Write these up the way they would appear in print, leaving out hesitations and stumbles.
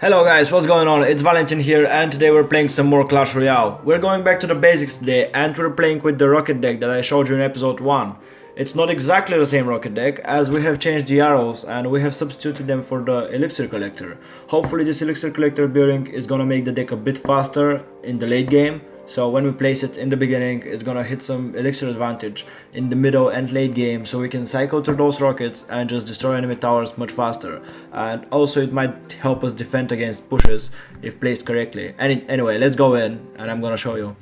Hello guys, what's going on? It's Valentin here and today we're playing some more Clash Royale. We're going back to the basics today and we're playing with the rocket deck that I showed you in episode 1. It's not exactly the same rocket deck as we have changed the arrows and we have substituted them for the Elixir Collector. Hopefully this Elixir Collector building is gonna make the deck a bit faster in the late game. So when we place it in the beginning, it's gonna hit some elixir advantage in the middle and late game, so we can cycle through those rockets and just destroy enemy towers much faster. And also it might help us defend against pushes if placed correctly. Anyway, let's go in and I'm gonna show you.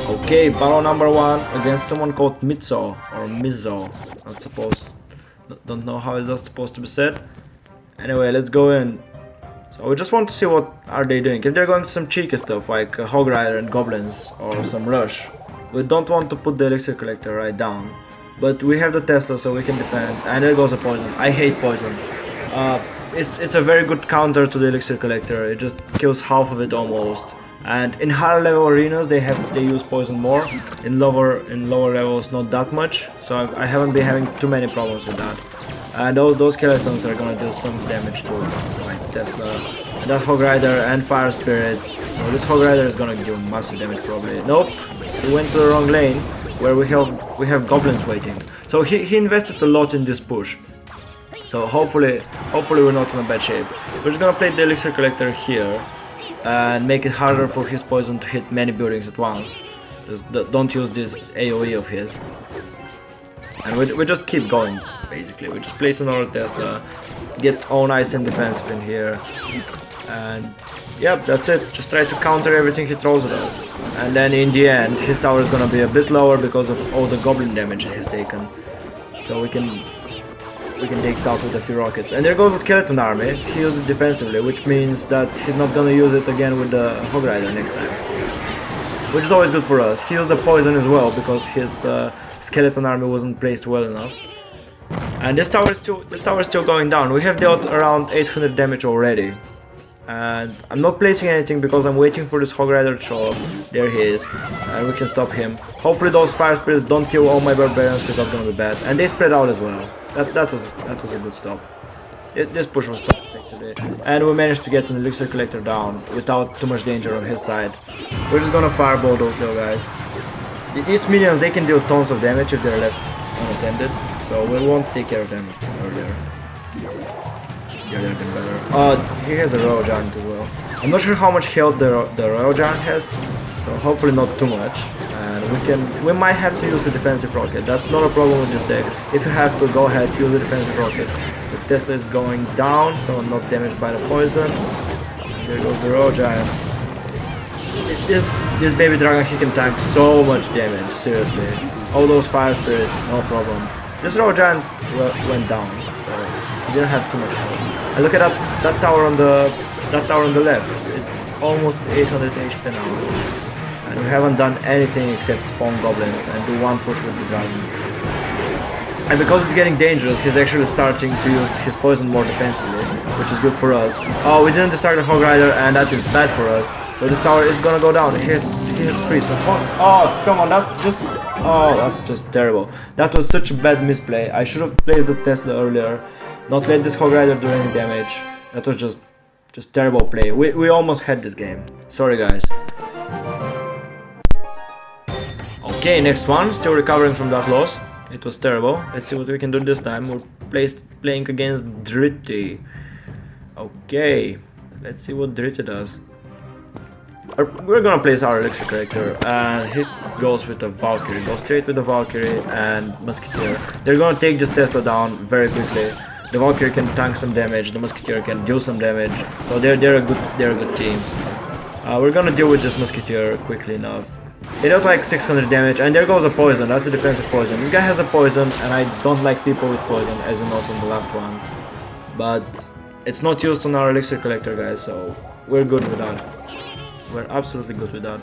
Okay, battle number 1 against someone called Mitzo or Mizzo. Don't know how it's supposed to be said. Anyway, let's go in. So we just want to see what are they doing. If they're going to some cheeky stuff like Hog Rider and Goblins or some rush, we don't want to put the Elixir Collector right down. But we have the Tesla so we can defend. And there goes a poison. I hate poison. It's a very good counter to the Elixir Collector. It just kills half of it almost. And in higher level arenas they use poison more. In lower levels not that much. So I haven't been having too many problems with that. And those skeletons are gonna do some damage to my Tesla. And that Hog Rider and Fire Spirits. So this Hog Rider is gonna do massive damage probably. Nope, we went to the wrong lane where we have Goblins waiting. So he invested a lot in this push. So hopefully we're not in a bad shape. We're just gonna play the Elixir Collector here and make it harder for his poison to hit many buildings at once. Just don't use this AoE of his. And we just keep going, basically. We just place another Tesla, get all nice and defensive in here, and yep, that's it. Just try to counter everything he throws at us. And then in the end, his tower is gonna be a bit lower because of all the Goblin damage he has taken. So we can take it out with a few rockets. And there goes the Skeleton army. He used it defensively, which means that he's not gonna use it again with the Hog Rider next time. Which is always good for us. He used the poison as well because his Skeleton army wasn't placed well enough. And this tower is still going down. We have dealt around 800 damage already. And I'm not placing anything because I'm waiting for this Hog Rider to show up. There he is. And we can stop him. Hopefully those Fire Spirits don't kill all my Barbarians because that's gonna be bad. And they spread out as well. That was a good stop. This push was perfect today. And we managed to get an Elixir Collector down without too much danger on his side. We're just gonna fireball those little guys. These minions, they can deal tons of damage if they're left unattended, so we won't take care of them earlier. Yeah, they're getting better. He has a Royal Giant as well. I'm not sure how much health the Royal Giant has, so hopefully not too much. And we might have to use a defensive rocket. That's not a problem with this deck. If you have to, go ahead, use a defensive rocket. The Tesla is going down, so not damaged by the poison. There goes the Royal Giant. This baby dragon, he can tank so much damage, seriously. All those Fire Spirits, no problem. This Royal Giant went down, so he didn't have too much health. And look at that tower on the left. It's almost 800 HP now. And we haven't done anything except spawn Goblins and do one push with the dragon. And because it's getting dangerous, he's actually starting to use his poison more defensively, which is good for us. Oh, we didn't distract the Hog Rider, and that is bad for us. So this tower is gonna go down. He has freeze. Oh, come on, that's just terrible. That was such a bad misplay. I should have placed the Tesla earlier, not let this Hog Rider do any damage. That was just terrible play. We almost had this game. Sorry guys. Okay, next one. Still recovering from that loss. It was terrible. Let's see what we can do this time. We're playing against Dritty. Okay, let's see what Dritty does. We're gonna place our Elixir Collector, and he goes with the Valkyrie. Goes straight with the Valkyrie and Musketeer. They're gonna take this Tesla down very quickly. The Valkyrie can tank some damage. The Musketeer can do some damage. So they're a good team. We're gonna deal with this Musketeer quickly enough. They dealt like 600 damage, and there goes a poison. That's a defensive poison. This guy has a poison, and I don't like people with poison, as you know from the last one. But it's not used on our Elixir Collector, guys, so we're good with that. We're absolutely good with that.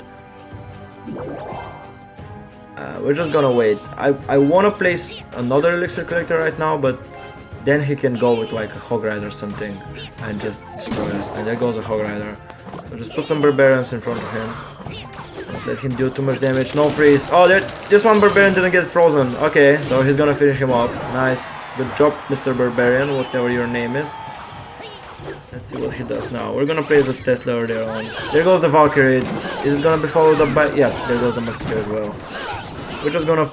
We're just gonna wait. I wanna place another Elixir Collector right now, but then he can go with like a Hog Rider or something and just destroy us. And there goes a Hog Rider. So just put some Barbarians in front of him. Don't let him do too much damage. No freeze. Oh, this one Barbarian didn't get frozen. Okay, so he's gonna finish him off. Nice. Good job, Mr. Barbarian, whatever your name is. Let's see what he does now. We're gonna place the Tesla earlier on. There goes the Valkyrie. Is it gonna be followed up by... Yeah, there goes the Musketeer as well. We're just gonna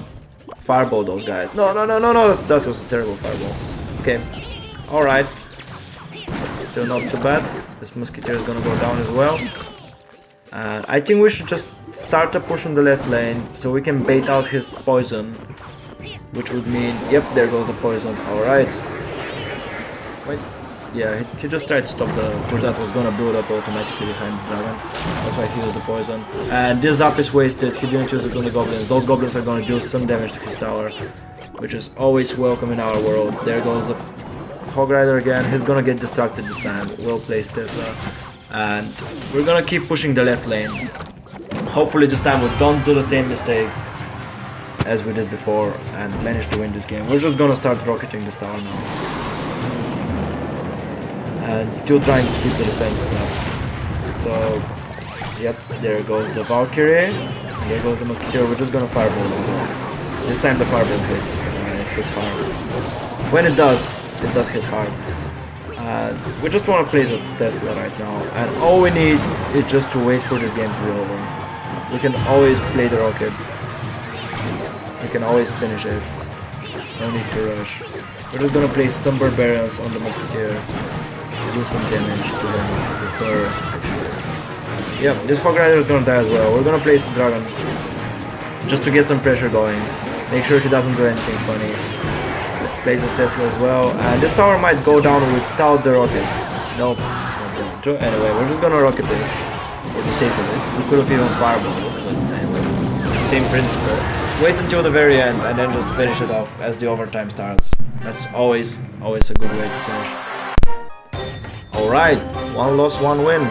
fireball those guys. No, no, no, no, no. That was a terrible fireball. Okay. Alright. Still not too bad. This Musketeer is gonna go down as well. And I think we should just start a push on the left lane so we can bait out his poison. Which would mean... Yep, there goes the poison. Alright. Wait. Yeah, he just tried to stop the push that was gonna build up automatically behind the dragon. That's why he used the poison. And this zap is wasted, he didn't use it on the goblins. Those goblins are gonna do some damage to his tower, which is always welcome in our world. There goes the Hog Rider again, he's gonna get distracted this time. Well placed Tesla. And we're gonna keep pushing the left lane. Hopefully this time we don't do the same mistake as we did before and manage to win this game. We're just gonna start rocketing this tower now. And still trying to keep the defenses up. So, yep, there goes the Valkyrie, and there goes the Musketeer. We're just gonna fireball them. This time the fireball hits, and it hits hard. When it does hit hard. We just wanna place a Tesla right now, and all we need is just to wait for this game to be over. We can always play the rocket. We can always finish it. No need to rush. We're just gonna place some Barbarians on the Musketeer. Do some damage to them, to her actually. Yep, this Hog Rider is gonna die as well. We're gonna place a dragon just to get some pressure going. Make sure he doesn't do anything funny. Place a Tesla as well, and this tower might go down without the rocket. Nope, it's not going to. Anyway, we're just gonna rocket this for the sake of it. We could have even fireballed it, but anyway, same principle. Wait until the very end and then just finish it off as the overtime starts. That's always a good way to finish. Alright, one loss, one win.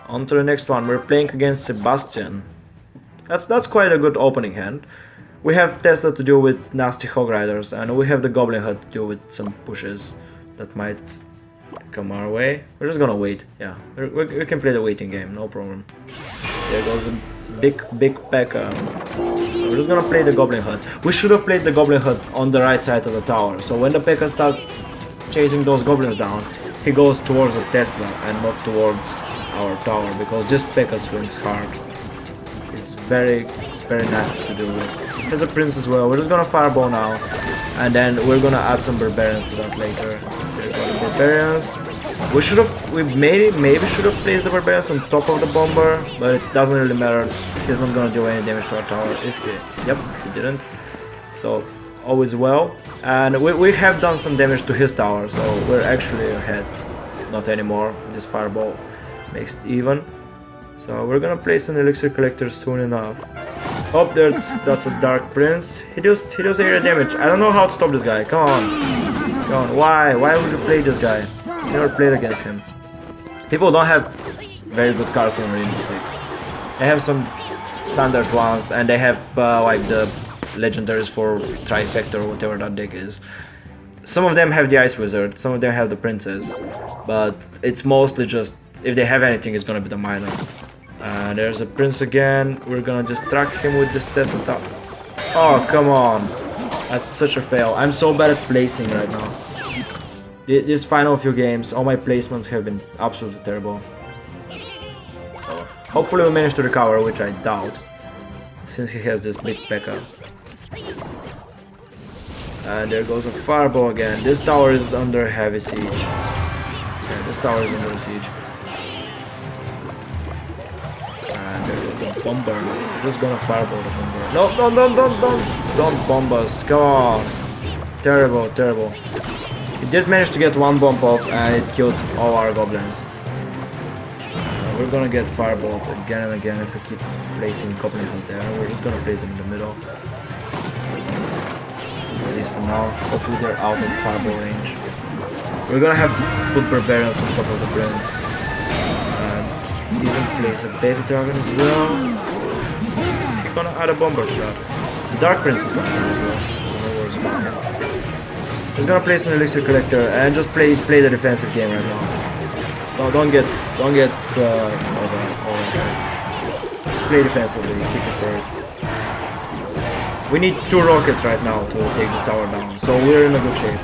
On to the next one. We're playing against Sebastian. That's quite a good opening hand. We have Tesla to deal with nasty Hog Riders, and we have the Goblin Hut to deal with some pushes that might come our way. We're just gonna wait, yeah. We can play the waiting game, no problem. There goes a big P.E.K.K.A. We're just gonna play the Goblin Hut. We should have played the Goblin Hut on the right side of the tower, so when the P.E.K.K.A. starts chasing those goblins down, he goes towards the Tesla and not towards our tower, because this P.E.K.K.A. swings hard. It's very nasty to deal with. There's a prince as well. We're just gonna fireball now, and then we're gonna add some barbarians to that later. There go the barbarians. We maybe should have placed the barbarians on top of the bomber, but it doesn't really matter. He's not gonna do any damage to our tower, is he? Yep, he didn't. So always well. And we have done some damage to his tower, so we're actually ahead. Not anymore. This fireball makes it even. So we're gonna place an Elixir Collector soon enough. Oh, that's a Dark Prince. He does area damage. I don't know how to stop this guy. Come on. Come on. Why would you play this guy? Never played against him. People don't have very good cards on Arena 6. They have some standard ones, and they have like the legendaries for Trifecta or whatever that deck is. Some of them have the Ice Wizard, some of them have the Princess, but it's mostly just, if they have anything, it's gonna be the Minor. There's a Prince again. We're gonna just track him with this Tesla top. Oh, come on. That's such a fail. I'm so bad at placing right now. These final few games, all my placements have been absolutely terrible. So, hopefully we manage to recover, which I doubt, since he has this big P.E.K.K.A. And there goes a fireball again. This tower is under heavy siege. Yeah, this tower is under siege. And there goes the bomber. We're just gonna fireball the bomber. No, don't bomb us. Come on. Terrible. He did manage to get one bomb off, and it killed all our goblins. We're gonna get fireballed again and again if we keep placing Goblin Hut there. We're just gonna place them in the middle. At least for now. Hopefully they're out of fireball range. We're gonna have to put Barbarians on top of the Prince. And even place a baby dragon as well. Is he gonna add a bomber to that? The Dark Prince is gonna do as well. No worries about him. He's gonna place an Elixir Collector and just play the defensive game right now. No, don't get all that guys. Just play defensively, keep it safe. We need 2 rockets right now to take this tower down, so we're in a good shape.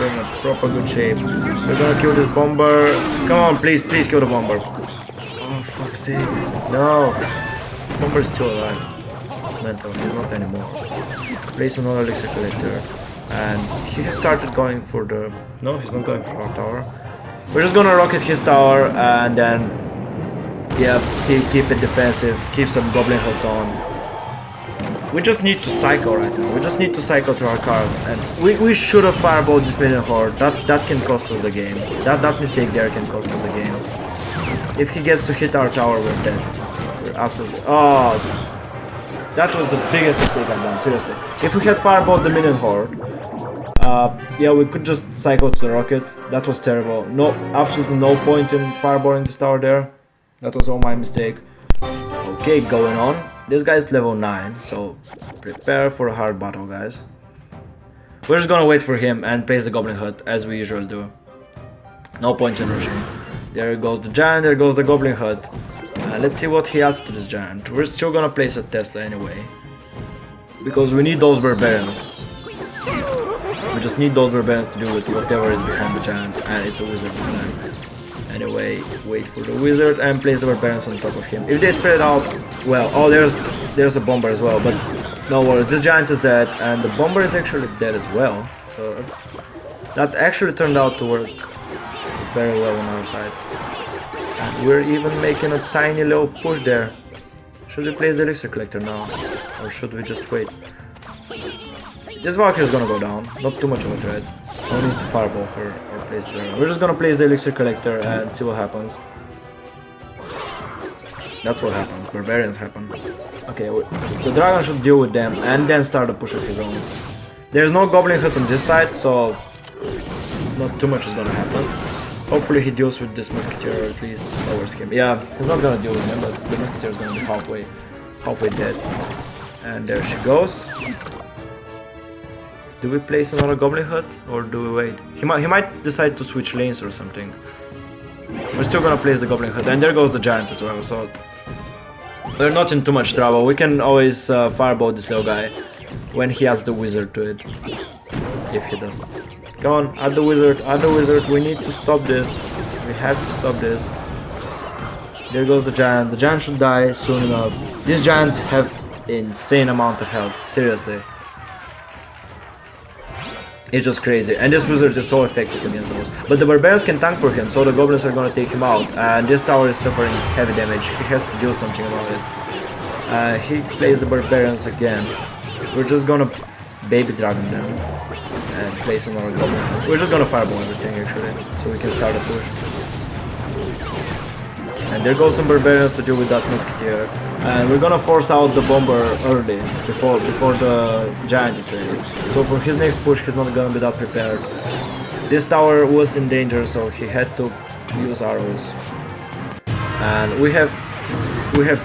We're in a proper good shape. We're gonna kill this bomber. Come on, please kill the bomber. Oh, fuck's sake. No. Bomber's still alive. It's mental. He's not anymore. Place another Elixir Collector. And he has started going for the... No, he's not going for our tower. We're just gonna rocket his tower and then... Yeah, keep it defensive. Keep some Goblin Huts on. We just need to cycle right now. We just need to cycle to our cards, and we should have fireballed this minion horde. That can cost us the game. That mistake there can cost us the game. If he gets to hit our tower, we're dead. We're absolutely... Oh, that was the biggest mistake I've done. Seriously. If we had fireballed the minion horde, yeah, we could just cycle to the rocket. That was terrible. No, absolutely no point in fireballing this tower there. That was all my mistake. Okay, going on. This guy is level 9, so prepare for a hard battle, guys. We're just gonna wait for him and place the Goblin Hut, as we usually do. No point in rushing. There goes the giant, there goes the Goblin Hut. Let's see what he adds to this giant. We're still gonna place a Tesla anyway. Because we need those Barbarians. We just need those Barbarians to deal with whatever is behind the giant, and it's a wizard this time. Anyway, wait for the wizard and place the Barbarians on top of him. If they spread out, well, oh, there's a bomber as well, but no worries, this giant is dead, and the bomber is actually dead as well. So that actually turned out to work very well on our side. And we're even making a tiny little push there. Should we place the Elixir Collector now? Or should we just wait? This Valkyrie is gonna go down, not too much of a threat. No need to fireball her or place her. We're just gonna place the Elixir Collector and see what happens. That's what happens, Barbarians happen. Okay, the dragon should deal with them and then start a push of his own. There's no Goblin Hut on this side, so not too much is gonna happen. Hopefully he deals with this Musketeer, or at least lowers him. Yeah, he's not gonna deal with him, but the Musketeer is gonna be halfway dead. And there she goes. Do we place another Goblin Hut, or do we wait? He might decide to switch lanes or something. We're still gonna place the Goblin Hut, and there goes the giant as well, so... We're not in too much trouble. We can always fireball this little guy when he adds the wizard to it. If he does. Come on, add the wizard, we need to stop this. We have to stop this. There goes the giant should die soon enough. These giants have insane amount of health, seriously. It's just crazy, and this wizard is so effective against those. But the Barbarians can tank for him, so the Goblins are gonna take him out. And this tower is suffering heavy damage. He has to do something about it. He plays the Barbarians again. We're just gonna baby dragon them and place another Goblin. We're just gonna fireball everything actually, so we can start a push. And there goes some Barbarians to deal with that Musketeer. And we're gonna force out the bomber early, before the giant is ready. So for his next push, he's not gonna be that prepared. This tower was in danger, so he had to use arrows. And we have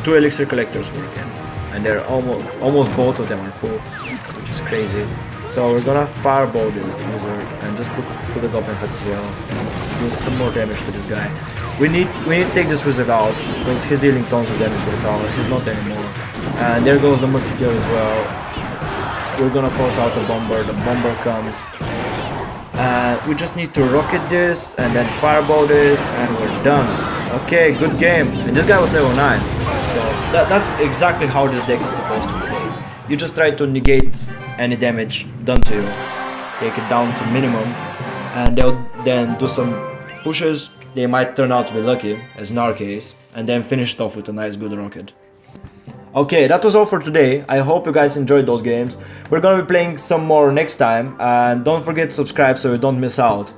2 Elixir Collectors working, and they're almost both of them are full, which is crazy. So we're gonna fireball this wizard and just put the Goblin Hut as well. Just do some more damage to this guy. We need to take this wizard out because he's dealing tons of damage to the tower. He's not anymore. And there goes the Musketeer as well. We're gonna force out the bomber. The bomber comes. We just need to rocket this and then fireball this, and we're done. Okay, good game. And this guy was level 9. So that's exactly how this deck is supposed to be played. You just try to negate any damage done to you, take it down to minimum, and they'll then do some pushes. They might turn out to be lucky, as in our case, and then finish it off with a nice good rocket. Okay, that was all for today. I hope you guys enjoyed those games. We're gonna be playing some more next time, and don't forget to subscribe so you don't miss out.